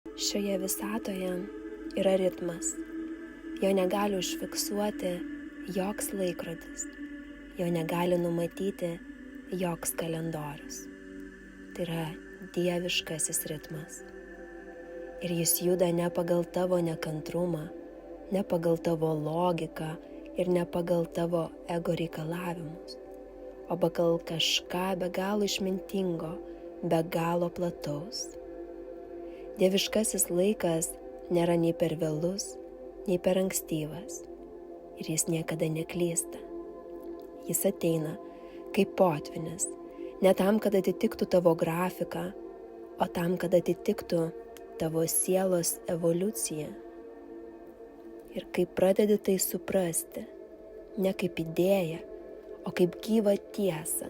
Šioje visatoje yra ritmas. Jo negali užfiksuoti joks laikrodis. Jo negali numatyti joks kalendorius. Tai yra dieviškasis ritmas. Ir jis juda ne pagal tavo nekantrumą, ne pagal tavo logiką ir ne pagal tavo ego reikalavimus, o pagal kažką be galo išmintingo, be galo plataus. Dieviškasis laikas nėra nei per vėlus, nei per ankstyvas. Ir jis niekada neklysta. Jis ateina kaip potvynis, ne tam, kad atitiktų tavo grafiką, o tam, kad atitiktų tavo sielos evoliuciją. Ir kai pradedi tai suprasti, ne kaip idėją, o kaip gyvą tiesą,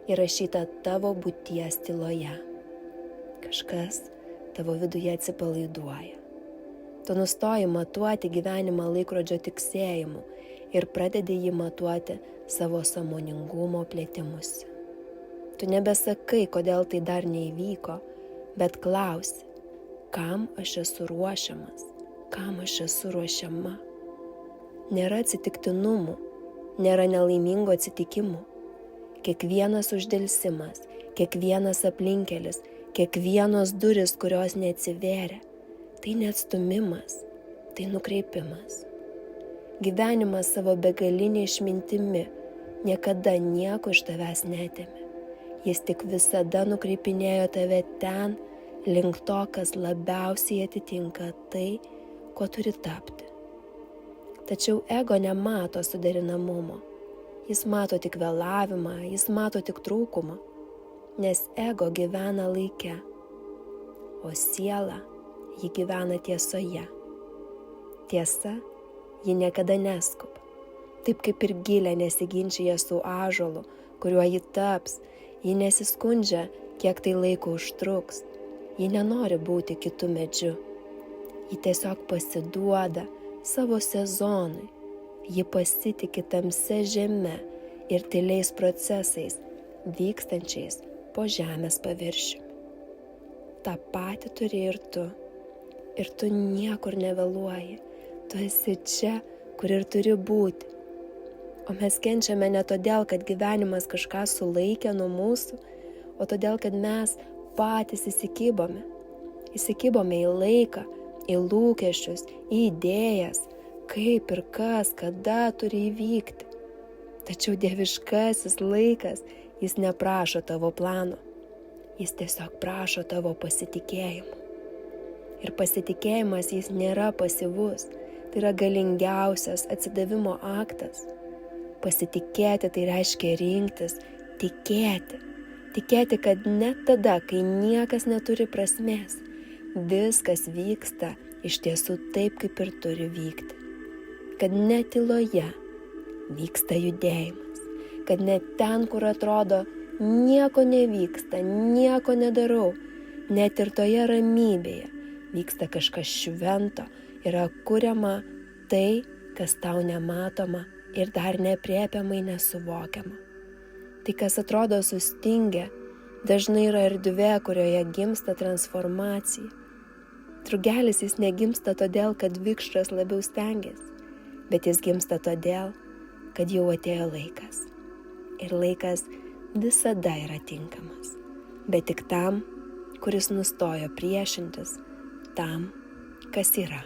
įrašytą tavo būties tyloje, kažkas tavo viduje atsipalaiduoja. Tu nustoji matuoti gyvenimą laikrodžio tiksėjimu ir pradedi jį matuoti savo sąmoningumo plėtimusi. Tu nebesakai, kodėl tai dar neįvyko, bet klausi, kam aš esu ruošiamas, kam aš esu ruošiama. Nėra atsitiktinumų, nėra nelaimingų atsitikimų. Kiekvienas uždelsimas, kiekvienas aplinkelis, kiekvienos durys, kurios neatsivėrė, tai neatstumimas, tai nukreipimas. Gyvenimas savo begalinė išmintimi niekada nieko iš tavęs netėmė. Jis tik visada nukreipinėjo tave ten, link to, kas labiausiai atitinka tai, ko turi tapti. Tačiau ego nemato suderinamumo. Jis mato tik vėlavimą, jis mato tik trūkumą, nes ego gyvena laike, o siela ji gyvena tiesoje. Tiesa, ji niekada neskuba, taip kaip ir gilė nesiginčija su ąžuolu, kuriuo ji taps, ji nesiskundžia, kiek tai laiko užtruks. Ji nenori būti kitų medžių. Ji tiesiog pasiduoda savo sezonui. Ji pasitiki tamsia žeme ir tyliais procesais, vykstančiais po žemės paviršiumi. Ta pati turi ir tu. Ir tu niekur nevėluoji. Tu esi čia, kur ir turi būti. O mes kenčiame ne todėl, kad gyvenimas kažką sulaikė nuo mūsų, o todėl, kad mes patys įsikibome į laiką, į lūkesčius, į idėjas, kaip ir kas, kada turi įvykti. Tačiau dieviškasis laikas, jis neprašo tavo plano, jis tiesiog prašo tavo pasitikėjimo. Ir pasitikėjimas jis nėra pasyvus, tai yra galingiausias atsidavimo aktas. Pasitikėti tai reiškia rinktis, tikėti. Tikėti, kad net tada, kai niekas neturi prasmės, viskas vyksta iš tiesų taip, kaip ir turi vykti. Kad net tyloje vyksta judėjimas. Kad net ten, kur atrodo nieko nevyksta, nieko nedarau, net ir toje ramybėje vyksta kažkas švento, yra kuriama tai, kas tau nematoma ir dar nepriepiamai nesuvokiama. Tai, kas atrodo sustingę, dažnai yra erdvė, kurioje gimsta transformacija. Drugelis jis negimsta todėl, kad vikšras labiau stengiasi, bet jis gimsta todėl, kad jau atėjo laikas. Ir laikas visada yra tinkamas, bet tik tam, kuris nustojo priešintis tam, kas yra.